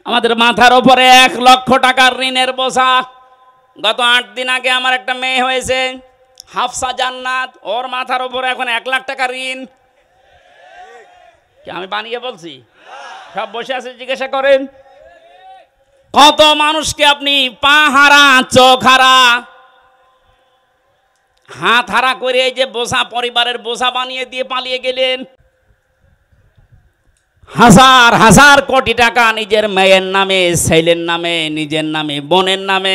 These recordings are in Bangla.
আমাদের মাথার উপরে 1 লক্ষ টাকার ঋণের বোঝা। গত 8 দিন আগে আমার একটা মেয়ে হয়েছে, হাফসা জান্নাত, ওর মাথার উপরে এখন 1 লাখ টাকা ঋণ। কি আমি বানিয়ে বলছি? সব বসে আছে, জিজ্ঞাসা করেন। কত মানুষকে আপনি পা হারা, চোখ হারা, হাত হারা করে এই যে বোঝা, পরিবারের বোঝা বানিয়ে দিয়ে পালিয়ে গেলেন। হাজার হাজার কোটি টাকা নিজের মেয়ের নামে, ছেলের নামে, নিজের নামে, বোনের নামে,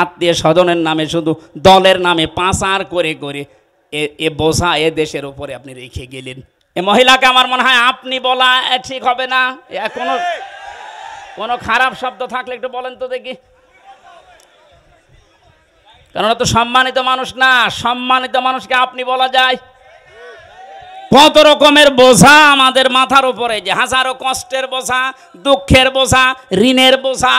আত্মীয় স্বজনের নামে, শুধু দলের নামে পাচার করে করে এ বোঝা এ দেশের উপরে আপনি রেখে গেলেন। এ মহিলাকে আমার মনে হয় আপনি বলা ঠিক হবে না। কোনো খারাপ শব্দ থাকলে একটু বলেন তো দেখি, কারণ তো সম্মানিত মানুষ না। সম্মানিত মানুষকে আপনি বলা যায়? কত রকমের বোঝা আমাদের মাথার উপরে, যে হাজারো কষ্টের বোঝা, দুঃখের বোঝা, ঋণের বোঝা,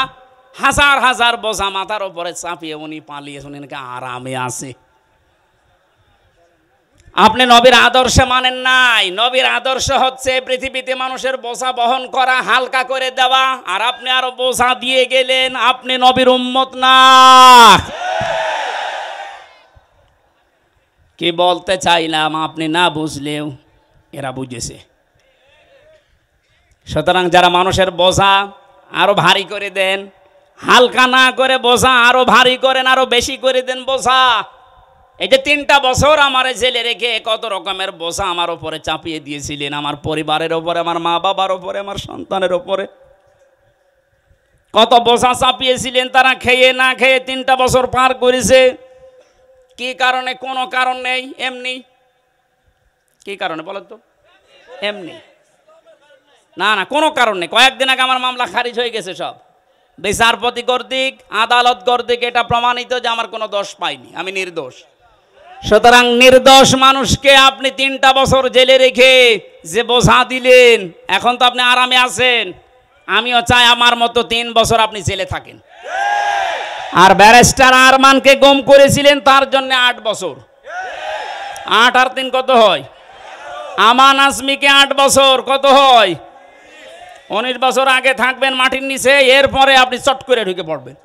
হাজার হাজার বোঝা মাথার উপরে চাপিয়ে উনি পালিয়ে শুনে নাকি আরামে আছে। আপনি নবীর আদর্শ মানেন নাই। নবীর আদর্শ হচ্ছে পৃথিবীতে মানুষের বোঝা বহন করা, হালকা করে দেওয়া, আর আপনি আরো বোঝা দিয়ে গেলেন। আপনি নবীর উম্মত না। কি বলতে চাইলাম আপনি না বুঝলেও এরা বুঝেছে। সুতরাং যারা মানুষের বোঝা আরো ভারী করে দেন, হালকা না করে বোঝা আরো ভারী করেন, আরো বেশি করে দেন বোঝা। এই যে 3টা বছর আমার জেলে রেখে কত রকমের বোঝা আমার উপরে চাপিয়ে দিয়েছিলেন, আমার পরিবারের উপরে, আমার মা বাবার উপরে, আমার সন্তানের উপরে কত বোঝা চাপিয়েছিলেন। তারা খেয়ে না খেয়ে 3টা বছর পার করেছে। কি কারণে? কোনো কারণ নেই, এমনি। কি কারণে বলেন তো? এমনি না, না, কোনো কারণ নেই। কয়েকদিন আগে আমার মামলা খারিজ হয়ে গেছে সব, বিচারপতি কর্তৃক, আদালত কর্তৃক এটা প্রমাণিত যে আমার কোনো দোষ পাইনি, আমি নির্দোষ। সুতরাং নির্দোষ মানুষকে আপনি 3টা বছর জেলে রেখে যে বোঝা দিলেন, এখন তো আপনি আরামে আছেন। আমিও চাই আমার মতো 3 বছর আপনি জেলে থাকেন। আর ব্যারিস্টার আরমানকে গুম করেছিলেন, তার জন্য 8 বছর। 8 আর 3 কত হয়? আমান আজমিকে 8 বছর, কত হয়? 19 বছর আগে থাকবেন মাটির নিচে, এরপরে আপনি চট করে ঢুকে পড়বেন।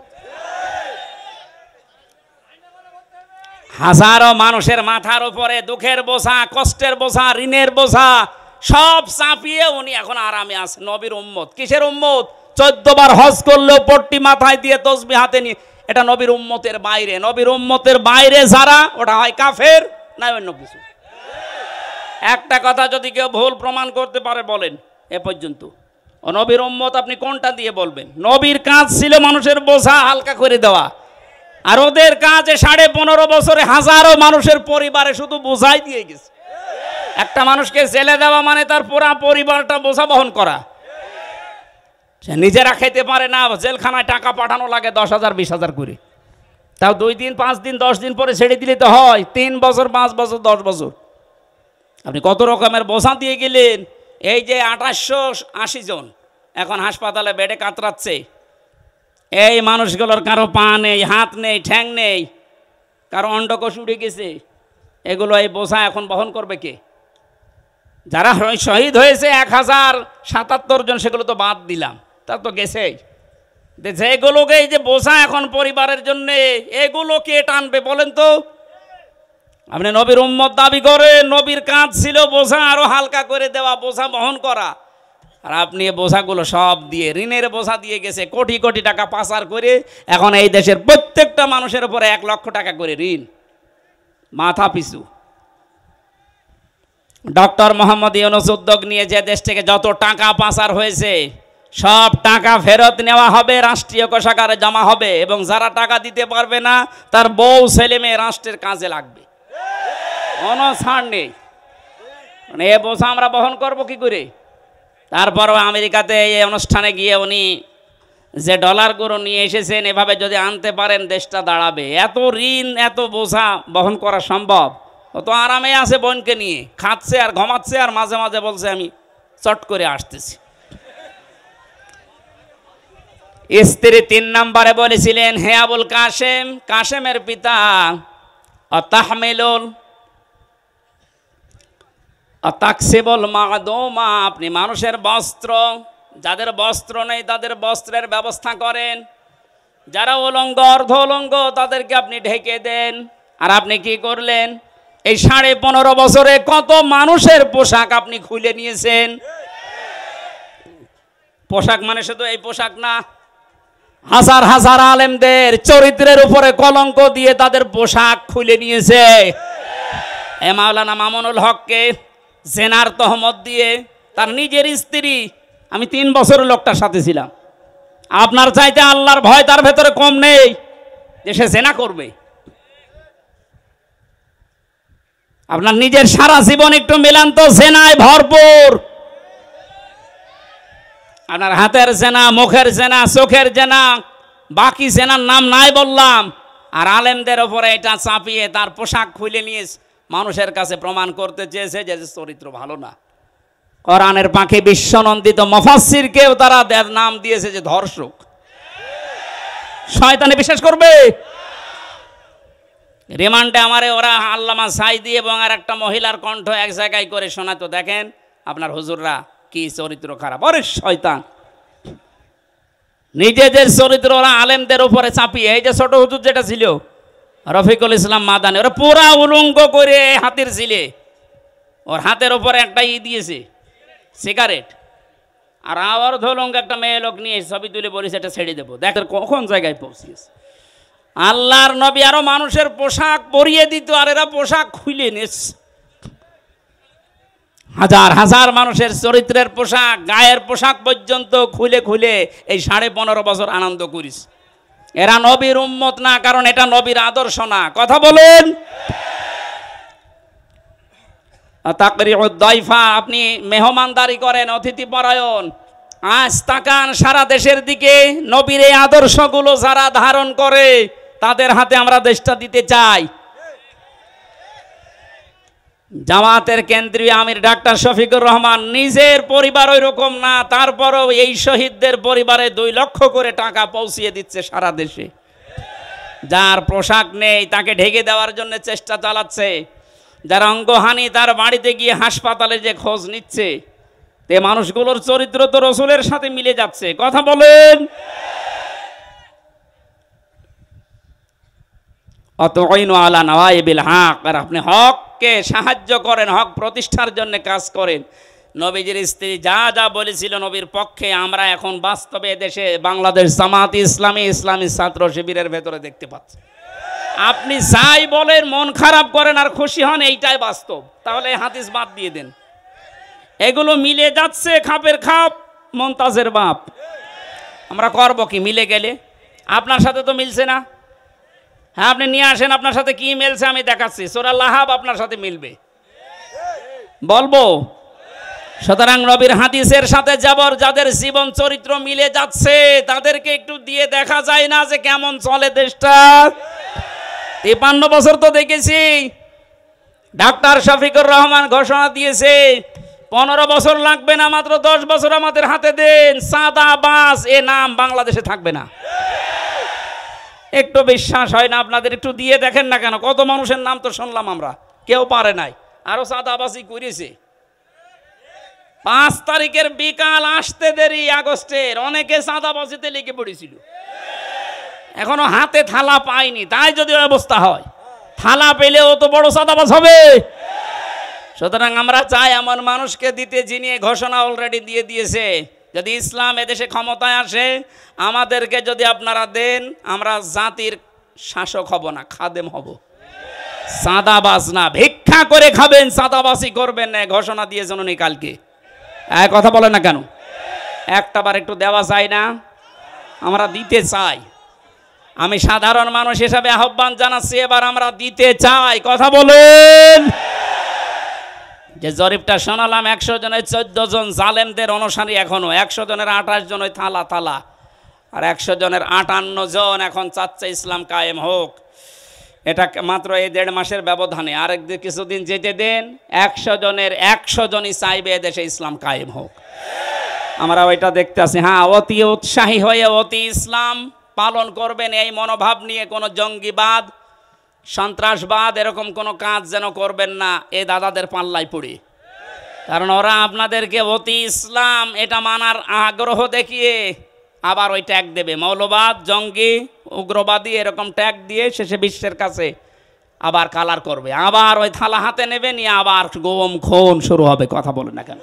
হাজারো মানুষের মাথার উপরে দুঃখের বোঝা, কষ্টের বোঝা, ঋণের বোঝা সব চাপিয়ে উনি এখন আরামে আছে। নবীর উম্মত। কিসের উম্মত? 14 বার হজ করলেও পট্টি মাথায় দিয়ে তসবিহ হাতে নিয়ে, এটা নবীর উম্মতের বাইরে। নবীর উম্মতের বাইরে যারা, ওটা হয় কাফের, না অন্য কিছু। একটা কথা যদি কেউ ভুল প্রমাণ করতে পারে বলেন এ পর্যন্ত। ও নবীর উম্মত আপনি কোনটা দিয়ে বলবেন? নবীর কাজ ছিল মানুষের বোঝা হালকা করে দেওয়া, আর ওদের কাজে 15.5 বছরে হাজারো মানুষের পরিবারে শুধু বোঝাই দিয়ে গেছে। একটা মানুষকে জেলে দেওয়া মানে তার পুরা পরিবারটা বোঝা বহন করা। সে নিজেরা খেতে পারে না, জেলখানায় টাকা পাঠানো লাগে 10,000 20,000 করে। তাও 2 দিন 5 দিন 10 দিন পরে ছেড়ে দিলে তো হয়। 3 বছর 5 বছর 10 বছর আপনি কত রকমের বোঝা দিয়ে গেলেন। এই যে 2880 জন এখন হাসপাতালে বেডে কাতরাচ্ছে, এই মানুষগুলোর কারো পা নেই, হাত নেই, ঠ্যাং নেই, কারো অন্ডকোষ উঠে গেছে। এগুলো এই বোঝা এখন বহন করবে কে? যারা শহীদ হয়েছে 1077 জন, সেগুলো তো বাদ দিলাম, তা তো গেছেই। যেগুলোকে এই যে বোঝা এখন পরিবারের জন্য, এগুলো কে টানবে বলেন তো? আপনি নবীর উম্মত দাবি করেন, নবীর কাজ ছিল বোঝা আরো হালকা করে দেওয়া, বোঝা বহন করা। আর আপনি এই বোঝাগুলো সব দিয়ে, ঋণের বোঝা দিয়ে গেছে, কোটি কোটি টাকা পাচার করে এখন এই দেশের প্রত্যেকটা মানুষের উপরে 1 লক্ষ টাকা করে ঋণ মাথা পিছু। ডক্টর মোহাম্মদ ইউনূস উদ্যোগ নিয়ে যে দেশ থেকে যত টাকা পাচার হয়েছে সব টাকা ফেরত নেওয়া হবে, রাষ্ট্রীয় কোষাগারে জমা হবে, এবং যারা টাকা দিতে পারবে না তার বউ ছেলে মেয়ে রাষ্ট্রের কাজে লাগবে। কোনো ছাড় নেই। মানে এ বোঝা আমরা বহন করবো কি করে? তারপরও আমেরিকাতে এই অনুষ্ঠানে গিয়ে উনি যে ডলারগুলো নিয়ে এসেছেন, এভাবে যদি আনতে পারেন দেশটা দাঁড়াবে। এত ঋণ, এত বোঝা বহন করা সম্ভব? ও তো আরামে আছে, বোনকে নিয়ে খাচ্ছে আর ঘুমাচ্ছে, আর মাঝে মাঝে বলছে আমি চট করে আসতেছি। স্ত্রী 3 নম্বরে বলেছিলেন, হে আবুল কাসেম, কাসেমের পিতা, অতাহমিলুল অতাকসিবুল মাদুমা, আপনি মানুষের বস্ত্র যাদের বস্ত্র নেই তাদের বস্ত্রের ব্যবস্থা করেন, যারা উলঙ্গ অর্ধ উলঙ্গ তাদেরকে আপনি ঢেকে দেন। আর আপনি কি করলেন? এই 15.5 বছরে কত মানুষের পোশাক আপনি খুলে নিয়েছেন। পোশাক মানে শুধু এই পোশাক না, হাজার হাজার আলেমদের চরিত্রের উপরে কলঙ্ক দিয়ে তাদের পোশাক খুলে নিয়েছে। এ মাওলানা মামুনুল হককে জেনার তহমত দিয়ে তার নিজের স্ত্রী, আমি 3 বছর লোকটার সাথে ছিলাম, আপনার চাইতে আল্লাহর ভয় তার ভেতরে কম নেই যে সে জেনা করবে। আপনার নিজের সারা জীবন একটু মিলান তো, জেনায় ভরপুর। আপনার হাতের জেনা, মুখের জেনা, চোখের জেনা, বাকি জেনার নাম নাই বললাম। আর আলেমদের ওপরে এটা চাপিয়ে তার পোশাক খুলে নিয়ে মানুষের কাছে প্রমাণ করতে চেয়েছে যে চরিত্র ভালো না। কোরআনের পাখি বিশ্বনন্দিত মুফাসসিরকেও তারা নাম দিয়েছে যে ধর্ষক। শয়তানে বিশ্বাস করবে? রিমান্ডে আমারে ওরা আল্লামা সাইদি এবং আর একটা মহিলার কণ্ঠ এক জায়গায় করে শোনাতো, দেখেন আপনার হুজুররা কি চরিত্র খারাপ। ওরে শয়তান, নিজেদের চরিত্র ওরা আলেমদের উপরে চাপিয়ে। এই যে ছোট হুজুর যেটা ছিল রফিকুল ইসলাম মাদানি, ওরা পুরা উলঙ্গ করে হাতের ছিলে, ওর হাতের উপরে একটা দিয়েছে সিগারেট, আর আবার ধলঙ্গ একটা মেয়ে লোক নিয়ে ছবি তুলে বলেছে এটা ছেড়ে দেবো। দেখেন কখন জায়গায় পৌঁছিয়েছে। আল্লাহর নবী আরো মানুষের পোশাক পরিয়ে দিত, আর এরা পোশাক খুলে নিয়েছে। হাজার হাজার মানুষের চরিত্রের পোশাক, গায়ের পোশাক পর্যন্ত খুলে খুলে এই 15.5 বছর আনন্দ করিস। এরা নবীর উম্মত না, কারণ এটা নবীর আদর্শ না। কথা বলেন। তাকরিউদ দাইফা, আপনি মেহমানদারি করেন, অতিথি পরায়ণ। আজ তাকান সারা দেশের দিকে, নবীর এই আদর্শগুলো যারা ধারণ করে তাদের হাতে আমরা দেশটা দিতে চাই। জামাতের কেন্দ্রীয় আমির ডাক্তার শফিকুর রহমান, নিজের পরিবার ওই রকম না, তারপরও এই শহীদদের পরিবারে 2 লক্ষ করে টাকা পৌঁছিয়ে দিচ্ছে সারা দেশে। যার পোশাক নেই তাকে ঢেকে দেওয়ার জন্য চেষ্টা চালাচ্ছে। যার অঙ্গহানি তার বাড়িতে গিয়ে হাসপাতালে যে খোঁজ নিচ্ছে, তে মানুষগুলোর চরিত্র তো রসুলের সাথে মিলে যাচ্ছে। কথা বলেন। অতঈনু আলা নওয়াইবিল হক, আর আপনি হককে সাহায্য করেন, হক প্রতিষ্ঠার জন্য কাজ করেন। নবীজির স্ত্রী যা যা বলেছিল নবীর পক্ষে, আমরা এখন বাস্তবে দেশে বাংলাদেশ জামাত ইসলামী, ইসলামী ছাত্র শিবিরের ভেতরে দেখতে পাচ্ছি। আপনি যাই বলেন, মন খারাপ করেন আর খুশি হন, এইটাই বাস্তব। তাহলে হাদিস বাদ দিয়ে দেন। এগুলো মিলে যাচ্ছে, খাপের খাপ মমতাজের বাপ। আমরা করব কি মিলে গেলে? আপনার সাথে তো মিলছে না। হ্যাঁ, আপনি নিয়ে আসেন আপনার সাথে কি মিলছে, আমি দেখাচ্ছি। সূরা লাহাব আপনার সাথে মিলবে, বলবো। সুতরাং নবীর হাদিসের সাথে যাদের জীবন চরিত্র মিলে যাচ্ছে তাদেরকে একটু দিয়ে দেখা যায় না যে কেমন চলে দেশটা। 53 বছর তো দেখেছি। ডাক্তার শফিকুর রহমান ঘোষণা দিয়েছে 15 বছর লাগবে না, মাত্র 10 বছর আমাদের হাতে দেন, চাঁদাবাজ এ নাম বাংলাদেশে থাকবে না। একটু বিশ্বাস হয় না আপনাদের? একটু দিয়ে দেখেন না কেন? কত মানুষের নাম তো শুনলাম আমরা, কেউ পারে নাই, আরো চাঁদাবাজি করেছে। 5 তারিখের বিকাল আসতে দেরি, আগস্টের, অনেকে চাঁদাবাজিতে লেগে পড়েছিল, এখনো হাতে থালা পায়নি। তাই যদি অবস্থা হয়, থালা পেলেও তো বড় চাঁদাবাজ হবে। সুতরাং আমরা চাই এমন মানুষকে দিতে যিনি ঘোষণা অলরেডি দিয়ে দিয়েছে, যদি ইসলাম এদেশে ক্ষমতায় আসে আমাদেরকে যদি আপনারা দেন, আমরা জাতির শাসক হব না, খাদেম হব। চাঁদাবাজ না, ভিক্ষা করে খাবেন, চাঁদাবাজি করবেন না, ঘোষণা দিয়েছেন উনি কালকে। কথা বলে না কেন? একটাবার একটু দেওয়া চাই না? আমরা দিতে চাই। আমি সাধারণ মানুষ হিসাবে আহ্বান জানাচ্ছি, এবার আমরা দিতে চাই। কথা বলেন। যে জরিপটা শোনালাম, 100 জনের 14 জন জালেমদের অনুসারী, এখনো 100 জনের 28 জন ওই থালা থালা, আর 100 জনের 58 জন এখন চাচ্ছে ইসলাম কায়েম হোক। এটা মাত্র এই 1.5 মাসের ব্যবধানে। আরেক কিছুদিন যেতে দেন, 100 জনের 100 জনই চাইবে এদেশে ইসলাম কায়েম হোক। আমরা ওইটা দেখতে আছি। হ্যাঁ, অতি উৎসাহী হয়ে অতি ইসলাম পালন করবেন, এই মনোভাব নিয়ে কোনো জঙ্গিবাদ, সন্ত্রাসবাদ এরকম কোনো কাজ যেন করবেন না, এই দাদাদের পাল্লায় পড়ে। কারণ ওরা আপনাদেরকে অতি ইসলাম এটা মানার আগ্রহ দেখিয়ে আবার ওই ট্যাগ দেবে, মৌলবাদ, জঙ্গি, উগ্রবাদী এরকম ট্যাগ দিয়ে শেষে বিশ্বের কাছে আবার কালার করবে, আবার ওই থালা হাতে নেবে নিয়ে আবার গোম খুন শুরু হবে। কথা বলে না কেন?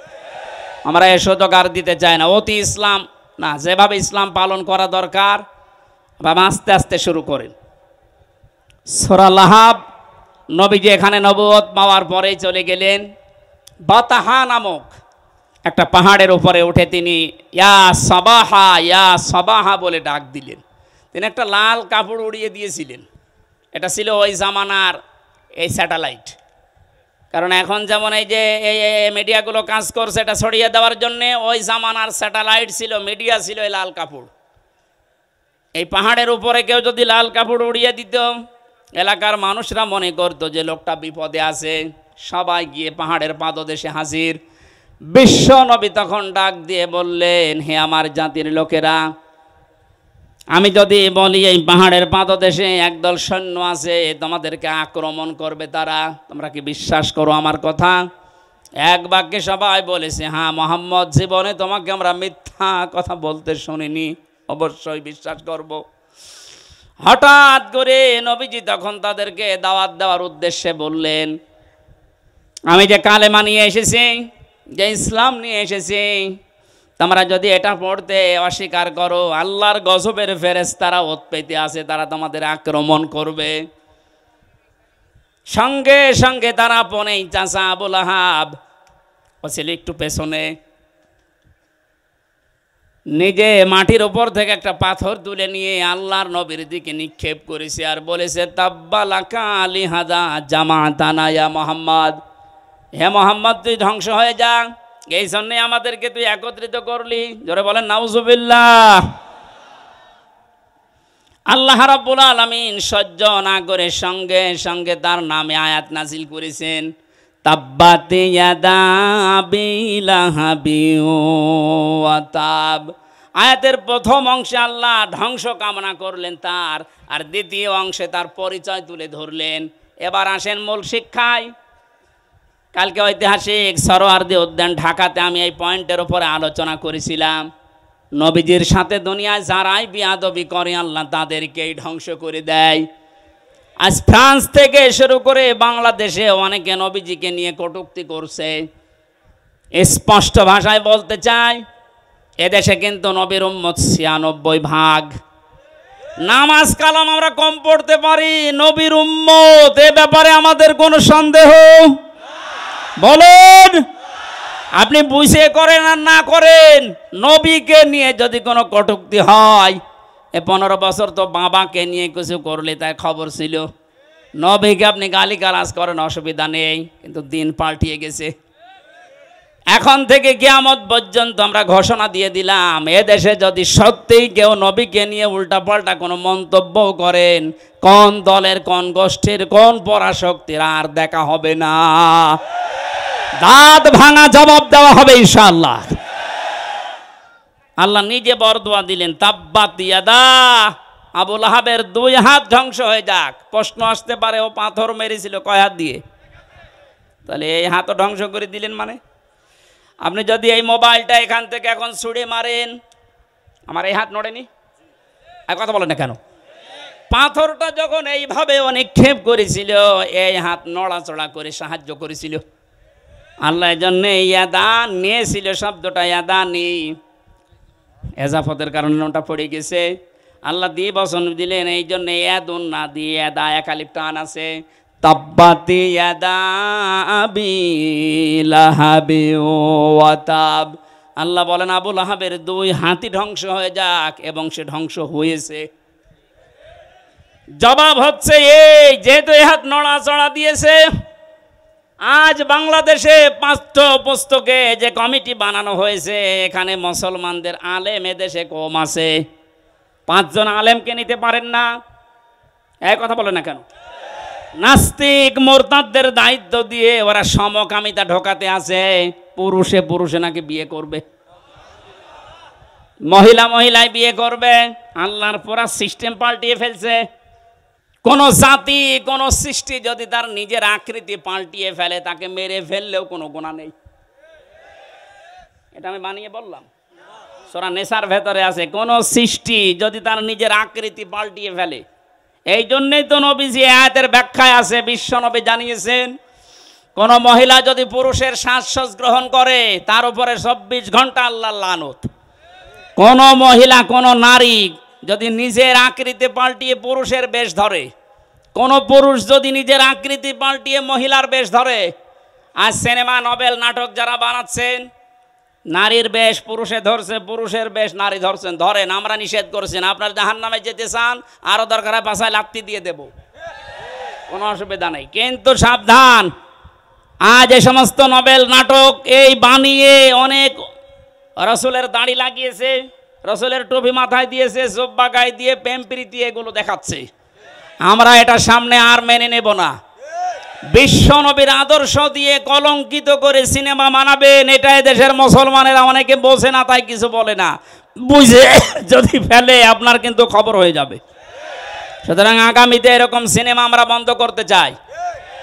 আমরা এ সুযোগ আর দিতে চাই না। অতি ইসলাম না, যেভাবে ইসলাম পালন করা দরকার বাবা আস্তে আস্তে শুরু করেন। সূরা লাহাব, নবীজি এখানে নবুয়ত পাওয়ার পরেই চলে গেলেন বাতাহা নামক একটা পাহাড়ের উপরে উঠে তিনি ইয়া সাবাহা বলে ডাক দিলেন। তিনি একটা লাল কাপড় উড়িয়ে দিয়েছিলেন। এটা ছিল ওই জামানার এই স্যাটেলাইট। কারণ এখন যেমন এই যে এই মিডিয়াগুলো কাজ করছে এটা ছড়িয়ে দেওয়ার জন্যে, ওই জামানার স্যাটেলাইট ছিল, মিডিয়া ছিল এই লাল কাপড়। এই পাহাড়ের উপরে কেউ যদি লাল কাপড় উড়িয়ে দিত, এলাকার মানুষরা মনে করতো যে লোকটা বিপদে আছে, সবাই গিয়ে পাহাড়ের পাদদেশে হাজির। বিশ্ব নবী তখন ডাক দিয়ে বললেন, হে আমার জাতির লোকেরা, আমি যদি বলি এই পাহাড়ের পাদদেশে একদল সৈন্য আছে, তোমাদেরকে আক্রমণ করবে তারা, তোমরা কি বিশ্বাস করো আমার কথা? এক বাক্যে সবাই বলেছে, হ্যাঁ মুহাম্মদ, জীবনে তোমাকে আমরা মিথ্যা কথা বলতে শুনিনি, অবশ্যই বিশ্বাস করব। হঠাৎ করে নবীজি তখন তাদেরকে দাওয়াত দেওয়ার উদ্দেশ্যে বললেন, আমি যে কালেমা নিয়ে এসেছি, যে ইসলাম নিয়ে এসেছি, তোমরা যদি এটা পড়তে অস্বীকার করো, আল্লাহর গজবের ফেরেশতারা উৎপেতে আছে, তারা তোমাদের আক্রমণ করবে। সঙ্গে সঙ্গে তারা পনেই চাচা আবু লাহাব ও ছিল একটু পেছনে, নিজে মাটির উপর থেকে একটা পাথর তুলে নিয়ে আল্লাহর নবীর দিকে নিক্ষেপ করেছে আর বলেছে, তাব্বালাকা লিহাযা জামাতানা ইয়া মুহাম্মদ, হে মুহাম্মদ তুই ধ্বংস হয়ে যা, এই জন্যে আমাদেরকে তুই একত্রিত করলি। জোরে বলেন নাউজুবিল্লাহ। আল্লাহ রাব্বুল আলামিন সহ্য না করে সঙ্গে সঙ্গে তার নামে আয়াত নাজিল করেছেন, তাব্বাত ইয়াদা আবি লাহাবি ওয়া তাব। আয়াতের প্রথম অংশে আল্লাহ ধ্বংস কামনা করলেন তার, আর দ্বিতীয় অংশে তার পরিচয় তুলে ধরলেন। এবার আসেন মূল শিক্ষায়। কালকে ঐতিহাসিক সরোয়ার্দী উদ্যান ঢাকাতে আমি এই পয়েন্টের উপরে আলোচনা করেছিলাম, নবীজির সাথে দুনিয়ায় যারাই বিয়াদবি করে আল্লাহ তাদেরকেই ধ্বংস করে দেয়। আজ ফ্রান্স থেকে শুরু করে বাংলাদেশে অনেকে নবীজিকে নিয়ে কটূক্তি করছে। স্পষ্ট ভাষায় বলতে চাই, এদেশে কিন্তু নবীর উম্মত ৯৬%। নামাজ কালাম আমরা কম পড়তে পারি, নবীর উম্মত এ ব্যাপারে আমাদের কোনো সন্দেহ বলেন? আপনি বুঝে করেন আর না করেন, নবীকে নিয়ে যদি কোনো কটূক্তি হয়, এ 15 বছর তো বাবাকে নিয়ে কিছু করলে তার খবর ছিল। নবীকে আপনি গালিগালাজ করেন, অসুবিধা নেই, কিন্তু দিন পাল্টিয়ে গেছে। এখন থেকে কিয়ামত পর্যন্ত আমরা ঘোষণা দিয়ে দিলাম, এদেশে যদি সত্যিই কেউ নবীকে নিয়ে উল্টাপাল্টা কোনো মন্তব্য করেন, কোন দলের, কোন গোষ্ঠীর, কোন পরাশক্তির আর দেখা হবে না, দাঁত ভাঙা জবাব দেওয়া হবে ইনশাআল্লাহ। আল্লাহ নিজে বরদোয়া দিলেন, তাব্বাত ইয়াদা, আবু লাহাবের 2 হাত ধ্বংস হয়ে যাক। প্রশ্ন আসতে পারে, ও পাথর মেরেছিল কয় হাত দিয়ে? তাহলে এই হাতও ধ্বংস করে দিলেন মানে? আপনি যদি এই মোবাইলটা এখান থেকে এখন ছুঁড়ে মারেন, আমার এই হাত নড়েনি? আর কথা বলেন না কেন? পাথরটা যখন এইভাবে নিক্ষেপ করেছিল, এই হাত নড়াচড়া করে সাহায্য করেছিল। আল্লাহ জন্য ইয়াদা নিয়েছিল, শব্দটা ইয়াদা নেই, এজাফতের কারণে ওটা পড়ে গেছে। আল্লাহ দিয়ে বচন দিলেন, এই জন্য ইয়াদুন না দিয়ে ইয়াদা একালিফ টান আছে। তাব্বাত ইয়াদা আবি লাহাবি ওয়া তাব। আল্লাহ বলেন আবু লাহাবের 2 হাতই ধ্বংস হয়ে যাক, এবং সে ধ্বংস হয়েছে। জবাব হচ্ছে এই, যেহেতু এই হাত নড়াচড়া দিয়েছে, আজ বাংলাদেশে পাঠ্যপুস্তকে যে কমিটি বানানো হয়েছে, এখানে মুসলমানদের আলেম এদেশে কম আছে। 5 জন আলেমকে নিতে পারেন না, এই কথা বলে না কেন? নাস্তিক মোরতাদদের দায়িত্ব দিয়ে ওরা সমকামিতা ঢোকাতে আছে, পুরুষে পুরুষে নাকি বিয়ে করবে, মহিলা মহিলায় বিয়ে করবে। আল্লাহর পুরা সিস্টেম পাল্টিয়ে ফেলছে। কোন জাতি, কোন সৃষ্টি যদি তার নিজের আকৃতি পাল্টিয়ে ফেলে, তাকে মেরে ফেললেও কোনো গুনাহ নেই। এটা আমি বানিয়ে বললাম? সূরা নেসার ভেতরে আছে, কোন সৃষ্টি যদি তার নিজের আকৃতি পাল্টিয়ে ফেলে। এই জন্যই তো নবীজি আয়াতের ব্যাখ্যায় আছে, বিশ্ব নবী জানিয়েছেন কোন মহিলা যদি পুরুষের শ্বাস গ্রহণ করে তার উপরে 24 ঘন্টা আল্লাহর লানত। কোন মহিলা কোন নারী যদি নিজের আকৃতি পাল্টিয়ে পুরুষের বেশ ধরে, কোন পুরুষ যদি নিজের আকৃতি পাল্টিয়ে মহিলার বেশ ধরে, আজ সিনেমা নভেল নাটক যারা বানাচ্ছেন, নারীর বেশ পুরুষে ধরছে, পুরুষের বেশ নারী ধরছেন, ধরেন, আমরা নিষেধ করছেন। আপনার জাহান্নামে যেতে চান, আরো দরকার হয় পাশায় লাত্তি দিয়ে দেব, কোনো অসুবিধা নেই। কিন্তু সাবধান, আজ এই সমস্ত নভেল নাটক এই বানিয়ে অনেক রসুলের দাড়ি লাগিয়েছে, রসুলের টুপি মাথায় দিয়েছে, জোব্বা গায়ে দিয়ে প্রেম প্রীতি এগুলো দেখাচ্ছে। আমরা এটা সামনে আর মেনে নেব না। বিশ্ব নবীর আদর্শ দিয়ে কলঙ্কিত করে সিনেমা বানাবেন, এটাই দেশের মুসলমানেরা অনেকে বোঝে না, তাই কিছু বলে না। বুঝে যদি ফেলে আপনার কিন্তু খবর হয়ে যাবে। সুতরাং আগামীতে এরকম সিনেমা আমরা বন্ধ করতে চাই,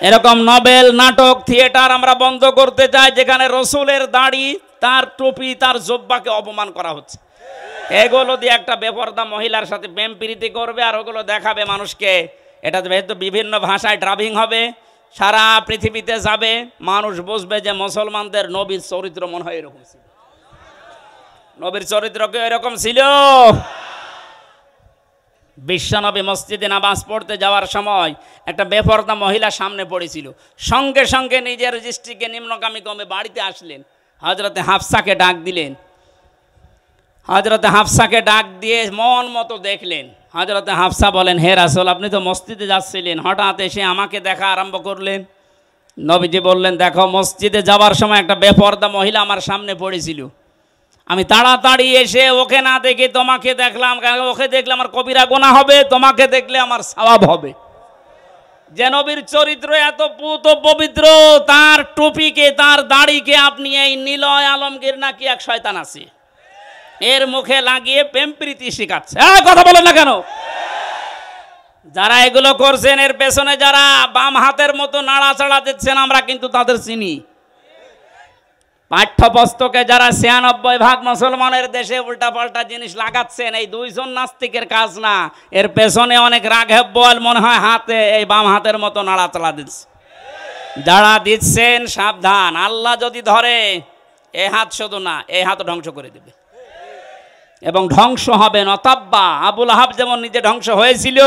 এরকম নভেল নাটক থিয়েটার আমরা বন্ধ করতে চাই যেখানে রসুলের দাড়ি, তার টুপি, তার জোব্বাকে অপমান করা হচ্ছে। এগুলো দিয়ে একটা বেপরদা মহিলার সাথে প্রেম প্রীতি করবে আর ওগুলো দেখাবে মানুষকে। এটা যেহেতু বিভিন্ন ভাষায় ড্রাবিং হবে, সারা পৃথিবীতে যাবে, মানুষ বুঝবে যে মুসলমানদের নবীর চরিত্র মনে হয় এরকম ছিল। নবীর চরিত্র কি এরকম ছিল? বিশ্বনবী মসজিদে নামাজ পড়তে যাওয়ার সময় একটা বেপরদা মহিলা সামনে পড়েছিল, সঙ্গে সঙ্গে নিজের দৃষ্টিকে নিম্নগামী কমে বাড়িতে আসলেন, হযরতে হাফসাকে ডাক দিলেন। হযরতে হাফসাকে ডাক দিয়ে মন মতো দেখলেন। হযরতে হাফসা বলেন, হে রাসূল, আপনি তো মসজিদে যাচ্ছিলেন, হঠাৎ এসে আমাকে দেখা আরম্ভ করলেন। নবীজি বললেন, দেখো, মসজিদে যাওয়ার সময় একটা বেপরদা মহিলা আমার সামনে পড়েছিল, আমি তাড়াতাড়ি এসে ওকে না দেখে তোমাকে দেখলাম, কারণ ওকে দেখলে আমার কবিরা গুনাহ হবে, তোমাকে দেখলে আমার সওয়াব হবে। যে নবীর চরিত্র এত পুত পবিত্র, তার টুপিকে, তার দাড়িকে আপনি এই নিলয় আলমগীর নাকি এক শয়তান আছে এর মুখে লাগিয়ে প্রেম প্রীতি শিখাচ্ছে। কথা বলেন না কেন? যারা এগুলো করছেন এর পেছনে যারা বাম হাতের মতো নাড়াচাড়া দিচ্ছেন, আমরা কিন্তু তাদের চিনি। পাঠ্যপুস্তকে যারা ৯৬% মুসলমানের দেশে উল্টাপাল্টা জিনিস লাগাচ্ছেন, এই দুইজন নাস্তিকের কাজ না, এর পেছনে অনেক রাঘব বল মনে হয় হাতে এই বাম হাতের মতো নাড়াচাড়া দিচ্ছে। যারা দিচ্ছেন সাবধান, আল্লাহ যদি ধরে এই হাত শুধু না, এই হাত ধ্বংস করে দেবে এবং ধ্বংস হবে নতাব্বা। আবুল আহাব যেমন নিজে ধ্বংস হয়েছিল,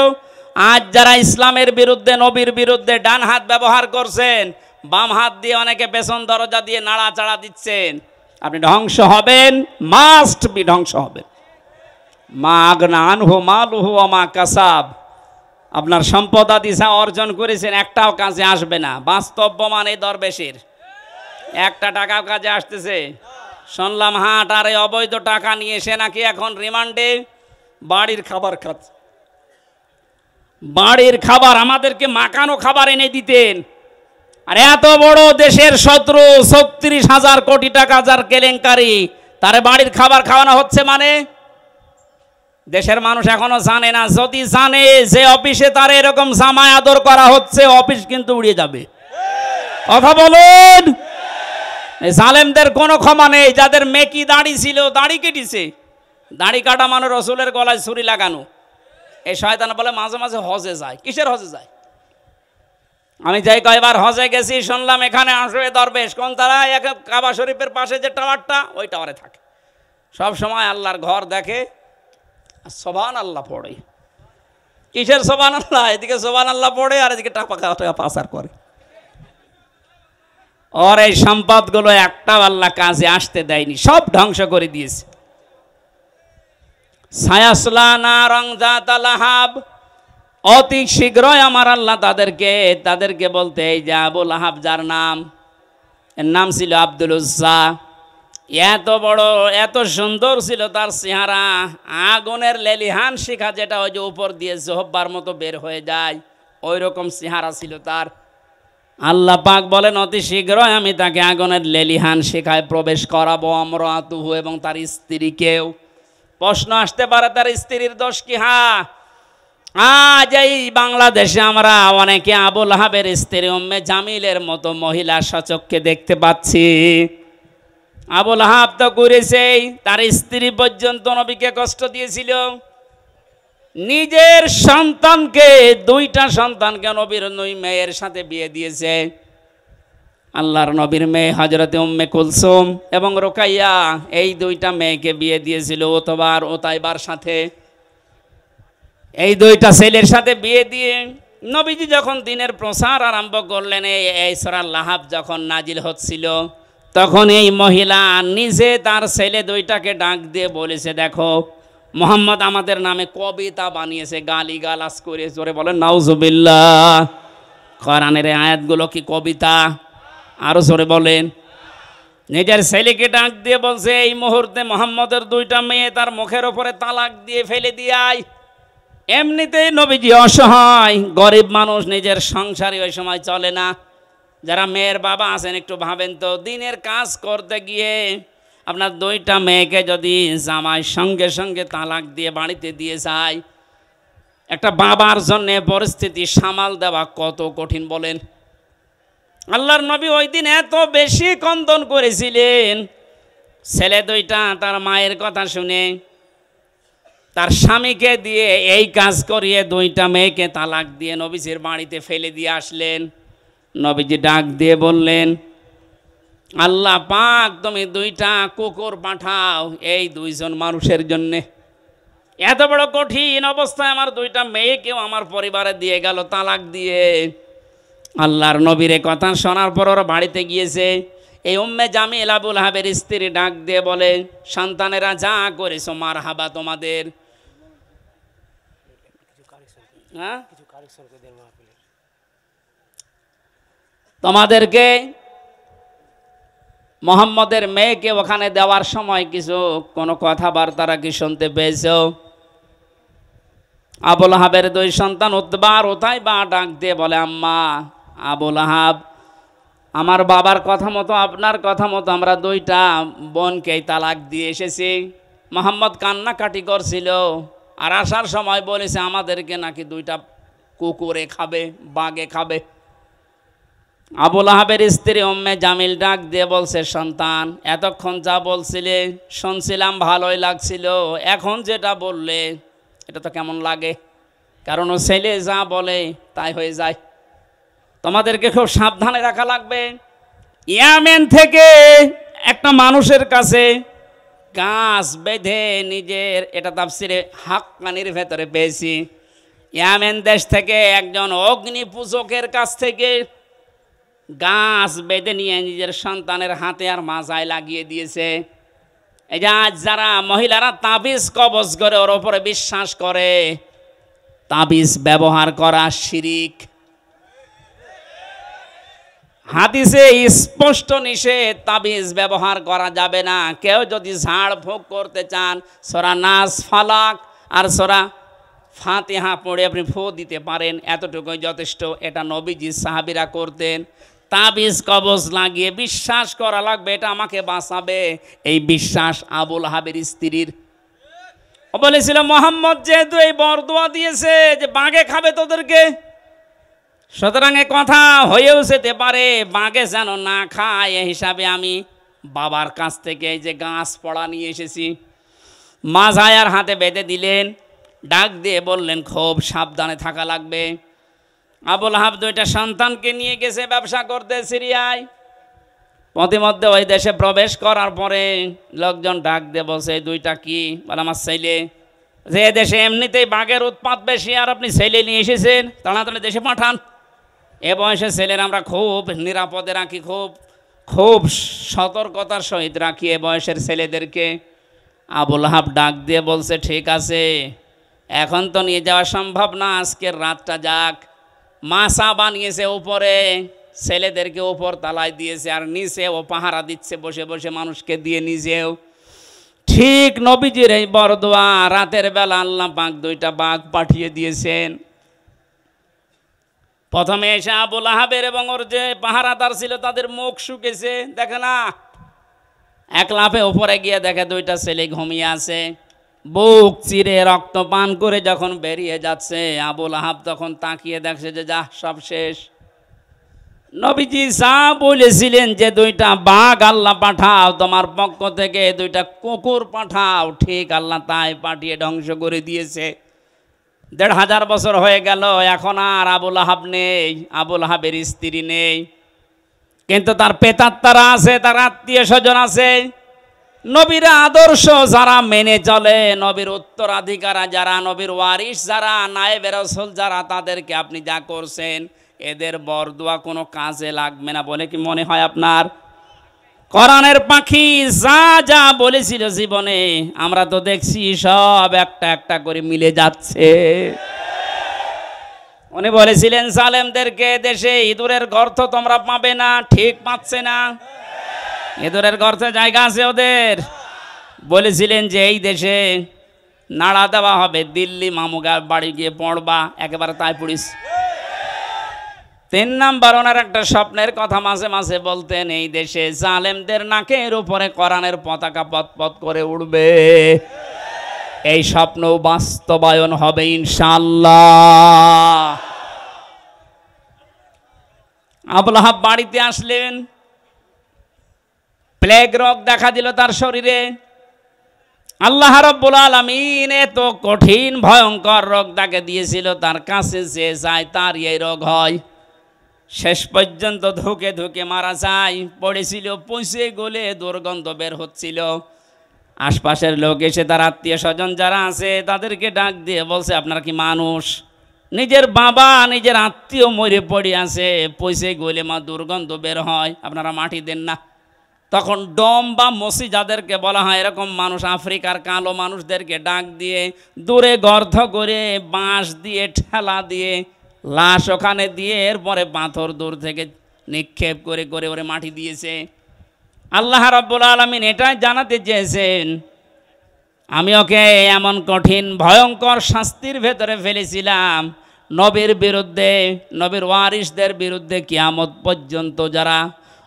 আজ যারা ইসলামের বিরুদ্ধে, নবীর বিরুদ্ধে ডান হাত ব্যবহার করছেন, বাম হাত দিয়ে অনেকে পেছন দরজা দিয়ে নাড়াচাড়া দিচ্ছেন, আপনি ধ্বংস হবেন, মাস্ট বি ধ্বংস হবেন। মা আগনা আনহু মালুহু ওয়া মা কাসাব, আপনার সম্পদ আদি যা অর্জন করেছেন একটাও কাজে আসবে না। বাস্তব প্রমাণ এই দরবেশের, একটা টাকাও কাজে আসতেছে। শুনলাম হাট আর এই অবৈধ টাকা নিয়ে এসে নাকি এখন রিমান্ডে বাড়ির খাবার খাচ্ছে। বাড়ির খাবার আমাদেরকে মাখানো খাবার এনে দিতেন, আর এত বড় দেশের শত্রু ৩৬,০০০ কোটি টাকা যার কেলেঙ্কারি, তারে বাড়ির খাবার খাওয়ানো হচ্ছে। মানে দেশের মানুষ এখনো জানে না। যদি জানে যে অফিসে তার এরকম জামায় আদর করা হচ্ছে, অফিস কিন্তু উড়িয়ে যাবে। কথা বলুন। জালেমদের কোনো ক্ষমা নেই। যাদের মেকি দাড়ি ছিল, দাড়ি কেটেছে, দাড়ি কাটা মানে রসুলের গলায় ছুরি লাগানো। এই শয়তান বলে মাঝে মাঝে হজে যায়। কিসের হজে যায়? আমি যাই কয়বার হজে গেছি, শুনলাম এখানে আসবে দরবেশ। কোন তারা? কাবা শরীফের পাশে যে টাওয়ারটা, ওই টাওয়ারে থাকে, সব সময় আল্লাহর ঘর দেখে, সুবহান আল্লাহ পড়ে। কিসের সুবহান আল্লাহ? এদিকে সুবহান আল্লাহ পড়ে আর এদিকে টাকা পাচার করে। ওর এই সম্পদগুলো একটাও আল্লাহ কাজে আসতে দেয়নি, সব ধ্বংস করে দিয়েছে। সায়াসলা নারং যাতা লাহাব, অতি শীঘ্রই আমার আল্লাহ তাদেরকে বলতে, এই যে আবু লাহাব, যার নাম, এর নাম ছিল আব্দুল উজ্জা, এত বড় এত সুন্দর ছিল তার চেহারা, আগুনের লেলিহান শিখা যেটা ওই যে উপর দিয়ে জোহব্বার মতো বের হয়ে যায়, ওই রকম চেহারা ছিল তার। আল্লাহ পাক বলেন, অতি শীঘ্রই আমি তাকে আগুনের লেলিহান শিখায় প্রবেশ করাবো, আমরাতুহু, এবং তার স্ত্রীকেও। প্রশ্ন আসতে পারে, তার স্ত্রীর দোষ কি? আজ এই বাংলাদেশে আমরা অনেকে আবু লাহাবের স্ত্রী উম্মে জামিলের মতো মহিলা সচক্ষে দেখতে পাচ্ছি। আবুল আহাব তো করেছেই, তার স্ত্রী পর্যন্ত নবীকে কষ্ট দিয়েছিল। নিজের সন্তানকে, দুইটা সন্তানকে নবীর দুই মেয়ের সাথে বিয়ে দিয়েছে। আল্লাহর নবীর মেয়ে হযরতে উম্মে কুলসুম এবং রুকাইয়া, এই দুইটা মেয়েকে বিয়ে দিয়েছিল ওতবার ওতাইবার সাথে। এই দুইটা ছেলের সাথে বিয়ে দিয়ে নবীজি যখন দিনের প্রচার আরম্ভ করলেন, এই সূরা লাহাব যখন নাজিল হচ্ছিল, তখন এই মহিলা নিজে তার ছেলে দুইটাকে ডাক দিয়ে বলেছে, দেখো মুহাম্মদ আমাদের নামে কবিতা বানিয়েছে, গালিগালাজ করে। জোরে বলেন নাউজুবিল্লাহ। কোরআনের আয়াতগুলো কি কবিতা? আরো জোরে বলেন। নিজের ছেলেকে ডাক দিয়ে বলছে, এই মুহূর্তে মুহাম্মদের দুইটা মেয়ে তার মুখের ওপরে তালাক দিয়ে ফেলে দিয়াই। এমনিতেই নবীজি অসহায়, গরিব মানুষ, নিজের সংসারে ওই সময় চলে না। যারা মেয়ের বাবা আছেন একটু ভাবেন তো, দিনের কাজ করতে গিয়ে আপনার দুইটা মেয়েকে যদি জামাই সঙ্গে সঙ্গে তালাক দিয়ে বাড়িতে দিয়ে যায়, একটা বাবার জন্য পরিস্থিতি সামাল দেওয়া কত কঠিন বলেন। আল্লাহর নবী ওই দিন এত বেশি কন্দন করেছিলেন, ছেলে দুইটা তার মায়ের কথা শুনে তার স্বামীকে দিয়ে এই কাজ করিয়ে দুইটা মেয়েকে তালাক দিয়ে নবীজির বাড়িতে ফেলে দিয়ে আসলেন। নবীজি ডাক দিয়ে বললেন, আল্লাহ পাক তুমি দুইটা কুকুর পাঠাও এই দুইজন মানুষের জন্যে। এত বড় কঠিন অবস্থায় আমার দুইটা মেয়েকেও আমার পরিবারে দিয়ে গেল তালাক দিয়ে। আল্লাহর নবীর কথা শোনার পর ওরা বাড়িতে গিয়েছে। এই উম্মে জামিল আবুল আহাবের স্ত্রী ডাক দিয়ে বলে, সন্তানেরা যা করেছো মারহাবা তোমাদের। হ্যাঁ, তোমাদেরকে মুহাম্মদের মেয়েকে ওখানে দেওয়ার সময় কিছু কোনো কথাবার্তারা কি শুনতে পেয়েছো? আবুল আহাবের দুই সন্তান উতবা আর উতাইবা ডাক দিয়ে বলে, আম্মা আবুল আহাব, আমার বাবার কথা মতো আপনার কথা মতো আমরা দুইটা বোনকেই তালাক দিয়ে এসেছি। মুহাম্মদ কান্নাকাটি করছিল, আর আসার সময় বলেছে আমাদেরকে নাকি দুইটা কুকুরে খাবে, বাঘে খাবে। আবুল আহাবের স্ত্রী উম্মে জামিল ডাক দিয়ে বলছে, সন্তান এতক্ষণ যা বলছিলে শুনছিলাম, ভালোই লাগছিল, এখন যেটা বললে এটা তো কেমন লাগে? কারণ ও ছেলে যা বলে তাই হয়ে যায়। তোমাদেরকে খুব সাবধানে রাখা লাগবে। ইয়ামেন থেকে একটা মানুষের কাছে গাছ বেঁধে নিজের, এটা তাফসিরে হাক্কানির ভেতরে পেয়েছি, ইয়ামেন দেশ থেকে একজন অগ্নি পূজকের কাছ থেকে গাছ বেঁধে নিয়ে নিজের সন্তানের হাতে আর মাজায় লাগিয়ে দিয়েছে। এই যে আজ যারা মহিলারা তাবিজ কবজ করে ওর ওপরে বিশ্বাস করে, তাবিজ ব্যবহার করা শিরিক। হাদিসে স্পষ্ট নিষেধ, তাবিজ ব্যবহার করা যাবে না। কেউ যদি ঝাড় ফুঁক করতে চান, সূরা নাস, ফালাক আর সূরা ফাতিহা পড়ে আপনি ফু দিতে পারেন, এতটুকুই যথেষ্ট। এটা নবীজি সাহাবীরা করতেন। তাবিজ কবজ লাগিয়ে বিশ্বাস করা লাগবে এটা আমাকে বাঁচাবে, এই বিশ্বাস আবুল আহাবের স্ত্রীর। ও বলেছিল, মুহাম্মদ যেহেতু এই বরদোয়া দিয়েছে যে বাঘে খাবে তোদেরকে, সুতরাং এ কথা হয়েও যেতে পারে বাঘে যেন না খায়, এ হিসাবে আমি বাবার কাছ থেকে এই যে গাছ পড়া নিয়ে এসেছি। মাজায়ার হাতে বেঁধে দিলেন, ডাক দিয়ে বললেন খুব সাবধানে থাকা লাগবে। আবুল আহাব দুইটা সন্তানকে নিয়ে গেছে ব্যবসা করতে সিরিয়ায়। প্রতিমধ্যে ওই দেশে প্রবেশ করার পরে লোকজন ডাক দিয়ে বলছে, এই দুইটা কি? বলে আমার ছেলে। যে দেশে এমনিতেই বাঘের উৎপাত বেশি, আর আপনি ছেলে নিয়ে এসেছেন, তাড়াতাড়ি দেশে পাঠান। এ বয়সে ছেলের আমরা খুব নিরাপদে রাখি, খুব সতর্কতার সহিত রাখি এ বয়সের ছেলেদেরকে। আবুল আহাব ডাক দিয়ে বলছে, ঠিক আছে, এখন তো নিয়ে যাওয়া সম্ভব না, আজকের রাতটা যাক। মাছা বানিয়েছে উপরে, ছেলেদেরকে উপর তালায় দিয়েছে, আর নিচে ও পাহারা দিচ্ছে বসে বসে মানুষকে দিয়ে নিজেও। ঠিক নবীজির এই বরদোয়া রাতের বেলা আল্লাহ পাক দুইটা বাঘ পাঠিয়ে দিয়েছেন। প্রথমে এসে আবুল আহাবের এবং ওর যে পাহারাদার ছিল তাদের মুখ শুকেছে, দেখে না। এক লাফে উপরে গিয়ে দেখে দুইটা ছেলে ঘুমিয়ে আছে। বুক চিরে রক্ত পান করে যখন বেরিয়ে যাচ্ছে, আবুল আহাব তখন তাকিয়ে দেখছে যে যা সব শেষ। নবীজি যা বলেছিলেন যে দুইটা বাঘ আল্লাহ পাঠাও, তোমার পক্ষ থেকে দুইটা কুকুর পাঠাও, ঠিক আল্লাহ তাই পাঠিয়ে ধ্বংস করে দিয়েছে। ১৫০০ বছর হয়ে গেল, এখন আর আবুল আহাব নেই, আবুল আহাবের স্ত্রী নেই, কিন্তু তার পেতাত্তারা আছে, তার আত্মীয় স্বজন আছে। নবীর আদর্শ যারা মেনে চলে, নবীর উত্তরাধিকারা যারা, নবীর ওয়ারিস যারা, নায়েবে রাসূল যারা, তাদেরকে আপনি যা করছেন এদের বরদোয়া কোনো কাজে লাগবে না বলে কি মনে হয় আপনার? কোরআনের পাখি যা যা বলেছিল জীবনে, আমরা তো দেখছি সব একটা একটা করে মিলে যাচ্ছে। উনি বলেছিলেন জালেমদেরকে, দেশে ইঁদুরের গর্ত তোমরা পাবে না, ঠিক পাচ্ছে না? ইঁদুরের গর্তে জায়গা আছে ওদের। বলেছিলেন যে এই দেশে নাড়া দেওয়া হবে, দিল্লি মামুগার বাড়ি গিয়ে পড়বা, একেবারে তাই পড়িস। ৩ নাম্বার, ওনার একটা স্বপ্নের কথা মাঝে মাঝে বলতেন, এই দেশে জালেমদের নাকের উপরে কোরআনের পতাকা পতপত করে উড়বে। এই স্বপ্ন বাস্তবায়ন হবে ইনশাআল্লাহ। আবুল আহাব বাড়িতে আসলেন, প্লেগ রোগ দেখা দিল তার শরীরে। আল্লাহ রাব্বুল আলামিন এত কঠিন ভয়ঙ্কর রোগ তাকে দিয়েছিল, তার কাছে যে যায় তার এই রোগ হয়। শেষ পর্যন্ত ধুকে ধুকে মারা যায়, পড়েছিল, পচে গলে দুর্গন্ধ বের হচ্ছিল। আশপাশের লোক এসে, তার আত্মীয় স্বজন যারা আছে তাদেরকে ডাক দিয়ে বলছে, আপনারা কি মানুষ? নিজের বাবা নিজের আত্মীয় মরে পড়ে আছে, পচে গলে দুর্গন্ধ বের হয়, আপনারা মাটি দেন না। তখন ডম বা মসি যাদেরকে বলা হয়, এরকম মানুষ, আফ্রিকার কালো মানুষদেরকে ডাক দিয়ে দূরে গর্ত করে বাঁশ দিয়ে ঠেলা দিয়ে লাশ ওখানে দিয়ে এরপরে পাথর দূর থেকে নিক্ষেপ করে করে ওরে মাটি দিয়েছে। আল্লাহ রাব্বুল আলামিন এটাই জানাতে চেয়েছেন, আমি ওকে এমন কঠিন ভয়ঙ্কর শাস্তির ভেতরে ফেলেছিলাম, নবীর বিরুদ্ধে, নবীর ওয়ারিসদের বিরুদ্ধে কিয়ামত পর্যন্ত যারা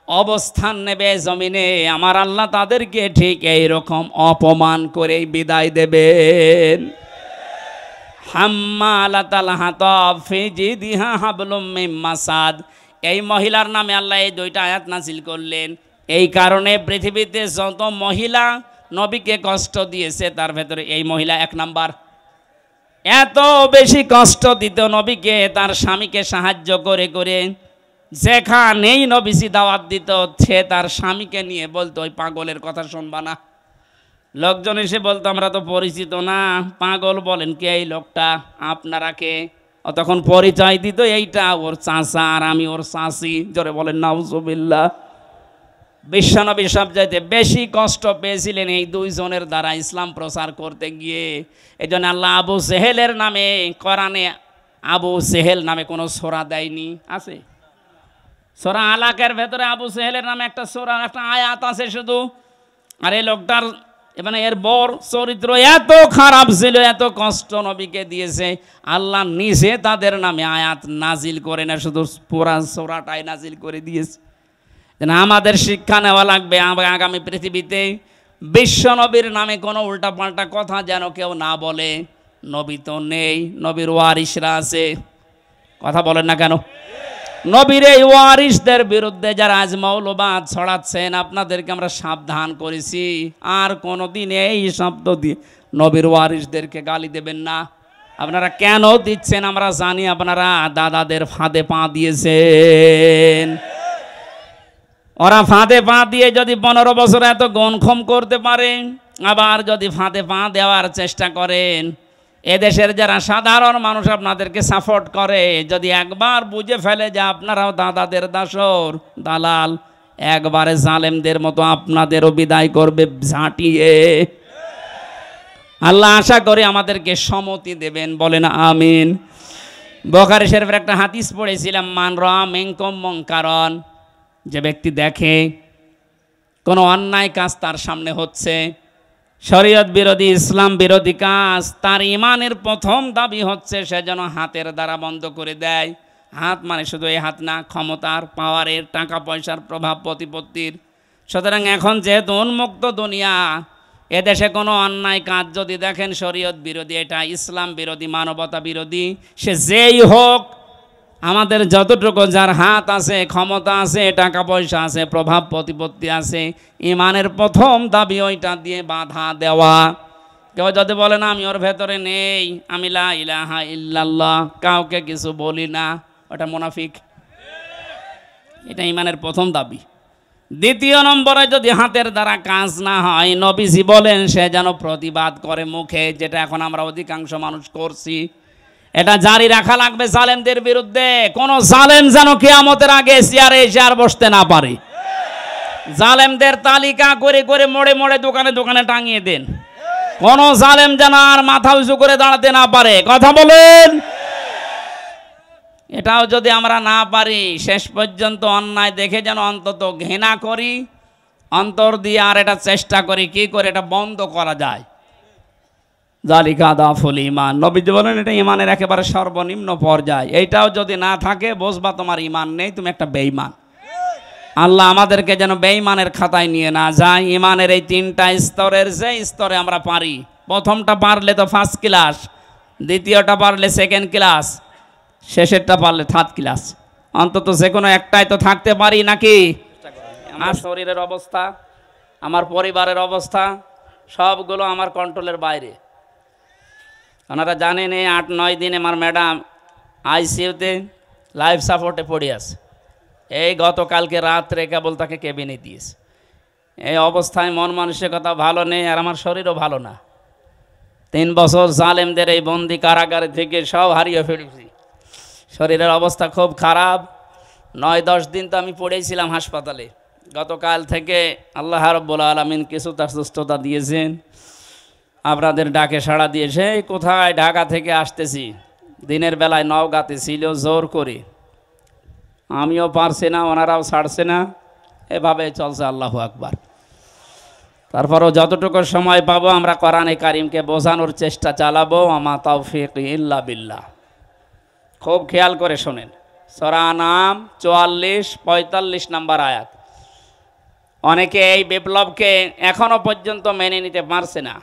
অবস্থান নেবে জমিনে, আমার আল্লাহ তাদেরকে ঠিক এইরকম অপমান করে বিদায় দেবেন। হাম্মালাতাল হাতাব ফি জিদিহা হাবলুম মিন মাসাদ, এই মহিলার নামে আল্লাহ এই 2টা আয়াত নাযিল করলেন। এই কারণে পৃথিবীতে যত মহিলা নবীকে কষ্ট দিয়েছে তার ভেতরে এই মহিলা 1 নাম্বার। এত বেশি কষ্ট দিত নবীকে, তার স্বামীকে সাহায্য করে করে, যেখানেই নবীজি দাওয়াত দিত সে তার স্বামীকে নিয়ে বলতো, ওই পাগলের কথা শুনবা না। লোকজন এসে বলতো, আমরা তো পরিচিত না, পাগল বলেন কে এই লোকটা, আপনারা কে? ও তখন পরিচয় দিত, এইটা ওর চাচা আর আমি ওর চাচি। জোরে বলেন নাউজুবিল্লাহ। বিশ্বনবী সবচাইতে বেশি কষ্ট পেয়েছিলেন এই 2 জনের দ্বারা ইসলাম প্রচার করতে গিয়ে। এই জন্য আল্লাহ আবু সেহেলের নামে কোরআনে আবু সেহেল নামে কোনো সূরা দেয়নি। আছে সূরা আলাকের ভেতরে আবু সেহেলের নামে একটা সূরা, একটা আয়াত আছে শুধু। আর এই লোকটার মানে এর বর চরিত্র এত খারাপ ছিল, এত কষ্ট নবীকে দিয়েছে, আল্লাহ নিজে তাদের নামে আয়াত নাজিল করে না, শুধু পুরা সূরাটাই নাজিল করে দিয়েছে। আমাদের শিক্ষা নেওয়া লাগবে, আগামী পৃথিবীতে বিশ্ব নবীর নামে কোনো উল্টাপাল্টা কথা যেন কেউ না বলে। নবী তো নেই, নবীর ওয়ারিসরা আছে। কথা বলেন না কেন? নবীর এই ওয়ারিসদের বিরুদ্ধে যারা আজ মৌলবাদ ছড়াচ্ছেন, আপনাদেরকে আমরা সাবধান করেছি, আর কোনোদিন এই শব্দ দিয়ে নবীর ওয়ারিসদেরকে গালি দেবেন না। আপনারা কেন দিচ্ছেন আমরা জানি, আপনারা দাদাদের ফাঁদে পা দিয়েছেন। ওরা ফাঁদে পা দিয়ে যদি 15 বছর এত গণক্ষম করতে পারে, আবার যদি ফাঁদে পা দেওয়ার চেষ্টা করেন, এদেশের যারা সাধারণ মানুষ আপনাদেরকে সাপোর্ট করে, যদি একবার বুঝে ফেলে যে আপনারাও দাদাদের দাসর দালাল, একবারে জালেমদের মতো আপনাদেরও বিদায় করবে ঝাঁটিয়ে। আল্লাহ আশা করে আমাদেরকে সম্মতি দেবেন, বলেন আমিন। বুখারী শরীফের একটা হাদিস পড়েছিলাম, মান রা মিনকুম মুনকারন, যে ব্যক্তি দেখে কোনো অন্যায় কাজ তার সামনে হচ্ছে, শরীয়ত বিরোধী, ইসলাম বিরোধী কাজ, তার ইমানের প্রথম দাবি হচ্ছে সে যেন হাতের দ্বারা বন্ধ করে দেয়। হাত মানে শুধু এই হাত না, ক্ষমতার, পাওয়ারের, টাকা পয়সার, প্রভাব প্রতিপত্তির। সুতরাং এখন যেহেতু উন্মুক্ত দুনিয়া, এদেশে কোনো অন্যায় কাজ যদি দেখেন শরীয়ত বিরোধী, এটা ইসলাম বিরোধী, মানবতা বিরোধী, সে যেই হোক, আমাদের যতটুকু যার হাত আছে, ক্ষমতা আছে, টাকা পয়সা আছে, প্রভাব প্রতিপত্তি আছে, ইমানের প্রথম দাবি ওইটা দিয়ে বাধা দেওয়া। কেউ যদি বলে না আমি ওর ভেতরে নেই, আমি লা ইলাহা ইল্লাল্লাহ, কাউকে কিছু বলি না, ওটা মুনাফিক। এটা ইমানের প্রথম দাবি। দ্বিতীয় নম্বরে যদি হাতের দ্বারা কাজ না হয়, নবীজি বলেন সে যেন প্রতিবাদ করে মুখে, যেটা এখন আমরা অধিকাংশ মানুষ করছি। এটা জারি রাখা লাগবে জালেমদের বিরুদ্ধে। কোন জালেম যেন কিয়ামতের আগে চেয়ারে এসে আর বসতে না পারে। জালেমদের তালিকা করে করে মোড়ে মোড়ে দোকানে দোকানে টাঙিয়ে দেন। কোন জালেম যেন আর মাথা উঁচু করে দাঁড়াতে না পারে। কথা বলেন। এটাও যদি আমরা না পারি, শেষ পর্যন্ত অন্যায় দেখে যেন অন্তত ঘৃণা করি, অন্তর দিয়ে আর এটা চেষ্টা করি কি করে এটা বন্ধ করা যায়। জালিকা দাফুল ঈমান, নবীজি বলেন এটা ঈমানের একেবারে সর্বনিম্ন পর্যায়। এইটাও যদি না থাকে, বুঝবা তোমার ঈমান নেই, তুমি একটা বেঈমান। আল্লাহ আমাদেরকে যেন বেঈমানের খাতায় নিয়ে না যায়। ঈমানের এই তিনটা স্তরের যে স্তরে আমরা পারি, প্রথমটা পারলে তো ফার্স্ট ক্লাস, দ্বিতীয়টা পারলে সেকেন্ড ক্লাস, শেষেরটা পারলে থার্ড ক্লাস। অন্তত যে কোনো একটাই তো থাকতে পারি নাকি? আমার শরীরের অবস্থা, আমার পরিবারের অবস্থা সবগুলো আমার কন্ট্রোলের বাইরে। ওনারা জানেন এই 8-9 দিন আমার ম্যাডাম আইসিইউতে লাইফ সাপোর্টে পড়ে আছে। এই গতকালকে রাত্রে কেবল তাকে কেবিনে দিয়েছে। এই অবস্থায় মন মানসিকতা ভালো নেই, আর আমার শরীরও ভালো না। 3 বছর জালেমদের এই বন্দি কারাগার থেকে সব হারিয়ে ফেলেছি। শরীরের অবস্থা খুব খারাপ। 9-10 দিন তো আমি পড়েছিলাম হাসপাতালে। গতকাল থেকে আল্লাহ রাব্বুল আলামিন কিছুটা সুস্থতা দিয়েছেন। আপনাদের ডাকে সাড়া দিয়েছে। কোথায় ঢাকা থেকে আসতেছি, দিনের বেলায় নওগাঁতে ছিল, জোর করে আমিও পারছি না, ওনারাও ছাড়ছে না, এভাবে চলছে। আল্লাহু আকবার। তারপরও যতটুকু সময় পাবো আমরা কোরআনে কারিমকে বোঝানোর চেষ্টা চালাবো। আমা তাওফিক ইল্লা বিল্লাহ। খুব খেয়াল করে শোনেন, সূরা নাম 44-45 নম্বর আয়াত। অনেকে এই বিপ্লবকে এখনো পর্যন্ত মেনে নিতে পারছে না।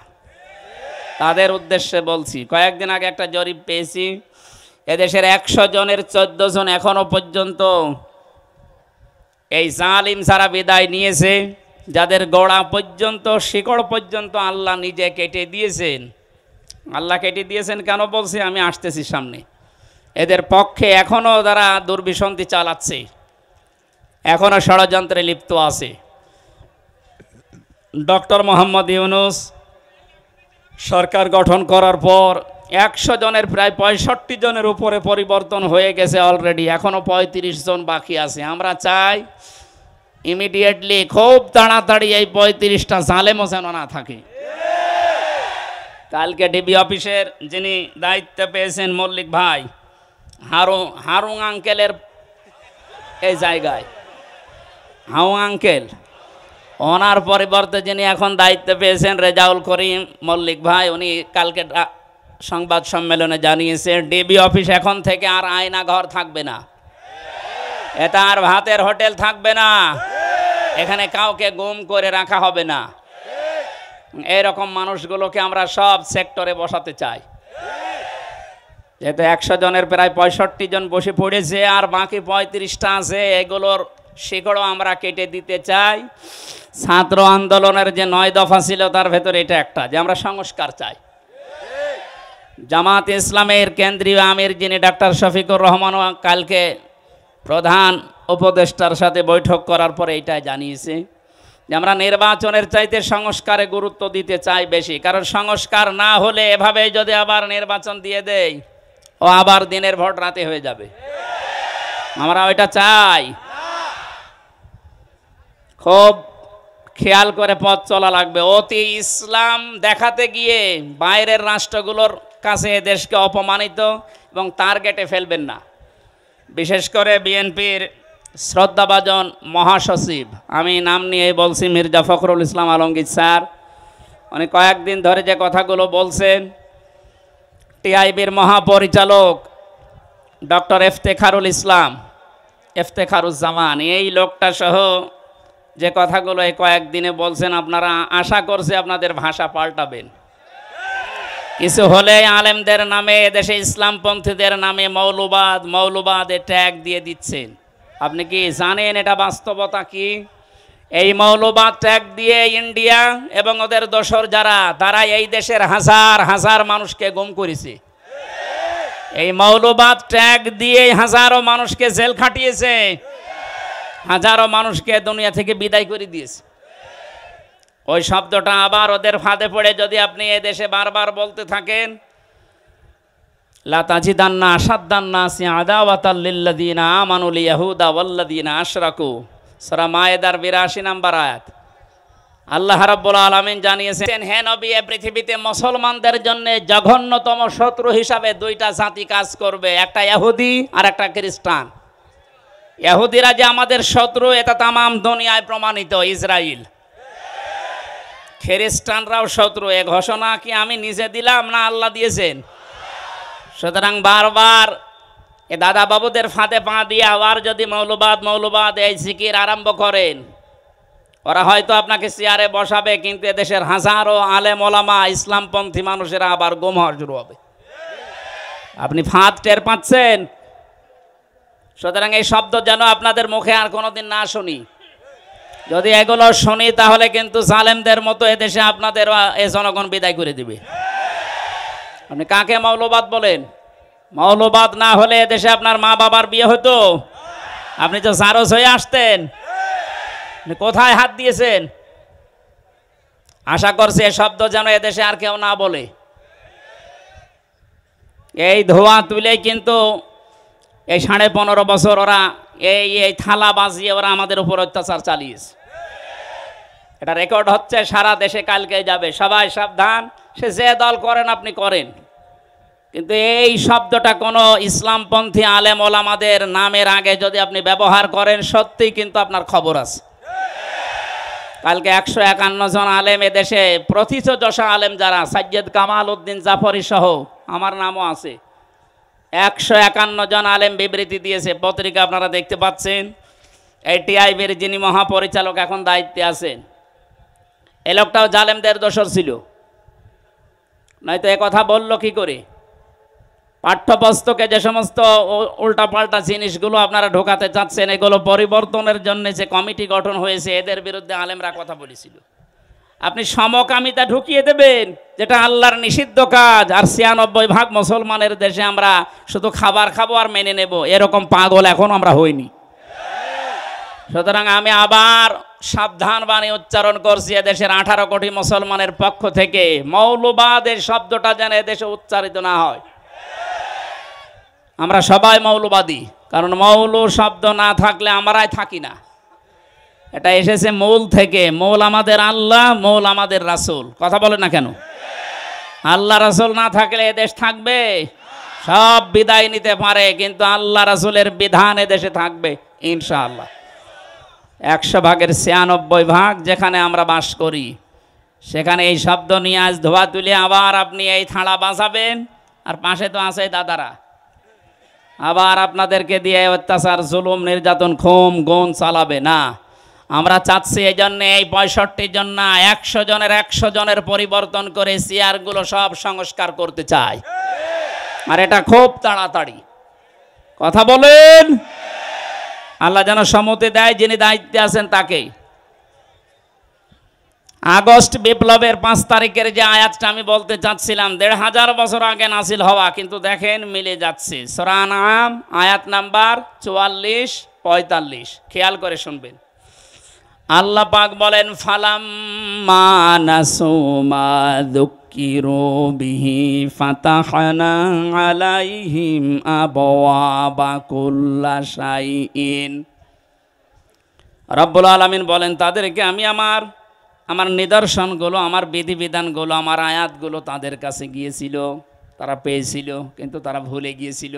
তাদের উদ্দেশ্যে বলছি, কয়েকদিন আগে একটা জরিপ পেয়েছি, এদেশের 100 জনের 14 জন এখনো পর্যন্ত এই জালিম ছাড়া বিদায় নিয়েছে, যাদের গোড়া পর্যন্ত, শিকড় পর্যন্ত আল্লাহ নিজে কেটে দিয়েছেন। আল্লাহ কেটে দিয়েছেন কেন বলছি, আমি আসতেছি সামনে। এদের পক্ষে এখনও যারা দুর্বিসন্ধি চালাচ্ছে, এখনও ষড়যন্ত্রে লিপ্ত আছে। ডক্টর মোহাম্মদ ইউনূস সরকার গঠন করার পর 100 জনের প্রায় 65 জনের উপরে পরিবর্তন হয়ে গেছে অলরেডি। এখনও 35 জন বাকি আছে। আমরা চাই ইমিডিয়েটলি, খুব তাড়াতাড়ি এই 35টা জালেমও যেন না থাকে। কালকে ডিবি অফিসের যিনি দায়িত্ব পেয়েছেন মল্লিক ভাই, হারুং আঙ্কেলের এই জায়গায়, হাউ আঙ্কেল, ওনার পরিবর্তে যিনি এখন দায়িত্ব পেয়েছেন রেজাউল করিম মল্লিক ভাই, উনি কালকে সংবাদ সম্মেলনে জানিয়েছে ডিবি অফিস এখন থেকে আর আয়না ঘর থাকবে না, এটা আর ভাতের হোটেল থাকবে না, এখানে কাউকে গুম করে রাখা হবে না। এরকম মানুষগুলোকে আমরা সব সেক্টরে বসাতে চাই। যেহেতু 100 জনের প্রায় 65 জন বসে পড়েছে, আর বাকি 35টা আছে, এগুলোর শিকড়ও আমরা কেটে দিতে চাই। ছাত্র আন্দোলনের যে 9 দফা ছিল তার ভেতরে এটা একটা, যে আমরা সংস্কার চাই। জামাত ইসলামের কেন্দ্রীয় আমির যিনি ডাক্তার শফিকুর রহমান, কালকে প্রধান উপদেষ্টার সাথে বৈঠক করার পরে এইটাই জানিয়েছে যে আমরা নির্বাচনের চাইতে সংস্কারে গুরুত্ব দিতে চাই বেশি। কারণ সংস্কার না হলে এভাবে যদি আবার নির্বাচন দিয়ে দেয়, ও আবার দিনের ভোট রাতে হয়ে যাবে। আমরা ওইটা চাই। খুব খেয়াল করে পথ চলা লাগবে। অতি ইসলাম দেখাতে গিয়ে বাইরের রাষ্ট্রগুলোর কাছে দেশকে অপমানিত এবং টার্গেটে ফেলবেন না। বিশেষ করে বিএনপির শ্রদ্ধাভাজন মহাসচিব, আমি নাম নিয়ে বলছি, মির্জা ফখরুল ইসলাম আলমগীর স্যার, উনি কয়েকদিন ধরে যে কথাগুলো বলছেন, টিআইবির মহাপরিচালক ডক্টর ইফতেখারুজ্জামান, এই লোকটা সহ যে কথাগুলো এই কয়েকদিনে বলছেন, আপনারা আশা করছে আপনাদের ভাষা পাল্টাবেন। কিছু হলে আলেমদের নামে, দেশে ইসলামপন্থীদের নামে মৌলবাদে ট্যাগ দিয়ে দিচ্ছেন। আপনি কি জানেন এটা বাস্তবতা কি? এই মৌলবাদ ট্যাগ দিয়ে ইন্ডিয়া এবং ওদের দোসর যারা, তারা এই দেশের হাজার হাজার মানুষকে গুম করেছে। এই মৌলবাদ ট্যাগ দিয়ে হাজারো মানুষকে জেল খাটিয়েছে, হাজারো মানুষকে দুনিয়া থেকে বিদায় করে দিয়েছে। ওই শব্দটা আবার ওদের ফাঁদে পড়ে যদি আপনি এ দেশে বারবার বলতে থাকেন, লা তাজিদান্না আশাদ্দান্নাসি আদাওয়াতাল লিল্লাযিনা আমানুল ইয়াহুদা ওয়াল্লাযিনা আশরাকু, সূরা মায়েদার ৮২ নম্বর আয়াত। আল্লাহ রাব্বুল আলামিন জানিয়েছেন, হে নবী, এই পৃথিবীতে মুসলমানদের জন্য জঘন্যতম শত্রু হিসাবে দুইটা জাতি কাজ করবে, একটা ইহুদি আর একটা খ্রিস্টান। ইহুদিরা যে আমাদের শত্রু এটা তামাম দুনিয়ায় প্রমাণিত, ইসরায়েল। খ্রিস্টানরাও শত্রু। এ ঘোষণা কি আমি নিজে দিলাম না আল্লাহ দিয়েছেন? সুতরাং বারবার এ দাদা বাবুদের ফাঁদে পা দিয়ে আবার যদি মৌলবাদ এই জিকির আরম্ভ করেন, ওরা হয়তো আপনাকে চেয়ারে বসাবে, কিন্তু এদেশের হাজারো আলেম ওলামা ইসলামপন্থী মানুষেরা আবার গুম হওয়া শুরু হবে। আপনি ফাঁদ টের পাচ্ছেন? সুতরাং এই শব্দ যেন আপনাদের মুখে আর কোনোদিন না শুনি। যদি এগুলো শুনি তাহলে কিন্তু জালেমদের মতো এদেশে আপনাদের এ জনগণ বিদায় করে দিবে। আপনি কাকে মৌলবাদ বলেন? মৌলবাদ না হলে এদেশে আপনার মা বাবার বিয়ে হতো? আপনি তো জারজ হয়ে আসতেন। কোথায় হাত দিয়েছেন? আশা করছি এ শব্দ যেন এদেশে আর কেউ না বলে। এই ধোঁয়া তুলেই কিন্তু এই 15.5 বছর ওরা এই থালা বাজিয়ে ওরা আমাদের উপর অত্যাচার চালিয়েছে। এটা রেকর্ড হচ্ছে, সারা দেশে কালকে যাবে। সবাই সাবধান, সে যে দল করেন আপনি করেন, কিন্তু এই শব্দটা কোনো ইসলামপন্থী আলেম ওলামাদের নামের আগে যদি আপনি ব্যবহার করেন, সত্যিই কিন্তু আপনার খবর আছে। কালকে 151 জন আলেম এদেশে, প্রথিতযশা আলেম যারা, সৈয়দ কামাল উদ্দিন জাফরি সহ, আমার নামও আছে, 151 জন আলেম বিবৃতি দিয়েছে। পত্রিকা আপনারা দেখতে পাচ্ছেন। এই টিআইবির যিনি মহাপরিচালক এখন দায়িত্বে আছেন, এই লোকটাও জালেমদের দোসর ছিল, নয়তো এ কথা বলল কি করে? পাঠ্যপুস্তকে যে সমস্ত উল্টাপাল্টা জিনিসগুলো আপনারা ঢোকাতে চাচ্ছেন, এগুলো পরিবর্তনের জন্য যে কমিটি গঠন হয়েছে, এদের বিরুদ্ধে আলেমরা কথা বলেছিল। আপনি সমকামিতা ঢুকিয়ে দেবেন, যেটা আল্লাহর নিষিদ্ধ কাজ, আর 96% মুসলমানের দেশে আমরা শুধু খাবার খাবো আর মেনে নেব, এরকম পাগল এখন আমরা হইনি। সুতরাং আমি আবার সাবধান বাণী উচ্চারণ করছি এদেশের 18 কোটি মুসলমানের পক্ষ থেকে, মৌলবাদের শব্দটা যেন এদেশে উচ্চারিত না হয়। আমরা সবাই মৌলবাদী, কারণ মৌল শব্দ না থাকলে আমরাই থাকি না। এটা এসেছে মূল থেকে। মূল আমাদের আল্লাহ, মূল আমাদের রাসূল। কথা বলে না কেন? আল্লাহ রাসূল না থাকলে এদেশ থাকবে? সব বিদায় নিতে পারে, কিন্তু আল্লাহ রাসূলের বিধান এদেশে থাকবে ইনশাআল্লাহ। 100 ভাগের 96 ভাগ যেখানে আমরা বাস করি, সেখানে এই শব্দ নিয়ে আজ ধোয়া তুলে আবার আপনি এই থাড়া বাঁচাবেন, আর পাশে তো আছে দাদারা, আবার আপনাদেরকে দিয়ে অত্যাচার, জুলুম, নির্যাতন, খুন গুণ চালাবে না। আমরা চাচ্ছি এই জন্য এই 65 জন না, 100 জনের 100 জনের পরিবর্তন করে চেয়ারগুলো সব সংস্কার করতে চাই, আর এটা খুব তাড়াতাড়ি। কথা বলেন। আল্লাহ যেন সম্মতি দেয়, যিনি দায়িত্বে আছেন তাকেই। আগস্ট বিপ্লবের 5 তারিখের যে আয়াতটা আমি বলতে চাচ্ছিলাম, 1500 বছর আগে নাজিল হওয়া, কিন্তু দেখেন মিলে যাচ্ছে। সূরা আনআম আয়াত নাম্বার 44-45, খেয়াল করে শুনবেন। আল্লাহ পাক বলেন, ফালাম্মা নাসু মা যুক্কিরু বিহি ফাতাহনা আলাইহিম আবওয়াবা কুল্লা শাইইন। রব্বুল আলামিন বলেন, তাদেরকে আমি আমার নিদর্শনগুলো, আমার বিধিবিধানগুলো, আমার আয়াতগুলো তাদের কাছে গিয়েছিল, তারা পেয়েছিল, কিন্তু তারা ভুলে গিয়েছিল।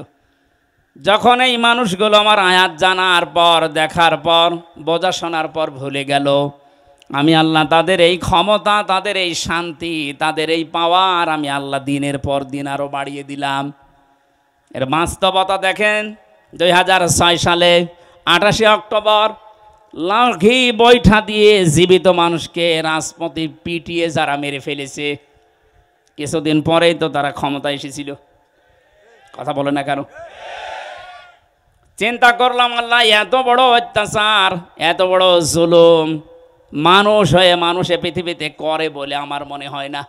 যখন এই মানুষগুলো আমার আয়াত জানার পর, দেখার পর, বোঝা শোনার পর ভুলে গেল, আমি আল্লাহ তাদের এই ক্ষমতা, তাদের এই শান্তি, তাদের এই পাওয়ার আমি আল্লাহ দিনের পর দিন আরও বাড়িয়ে দিলাম। এর বাস্তবতা দেখেন। 2006 সালে 28 অক্টোবর লাঠি বৈঠা দিয়ে জীবিত মানুষকে রাজপথে পিটিয়ে যারা মেরে ফেলেছে, কিছুদিন পরেই তো তারা ক্ষমতায় এসেছিল, কথা বলে না কেন? চিন্তা করলাম আল্লাহ এত বড় অত্যাচার, এত বড় জুলুম মানুষ হয়ে মানুষে পৃথিবীতে করে বলে আমার মনে হয় না।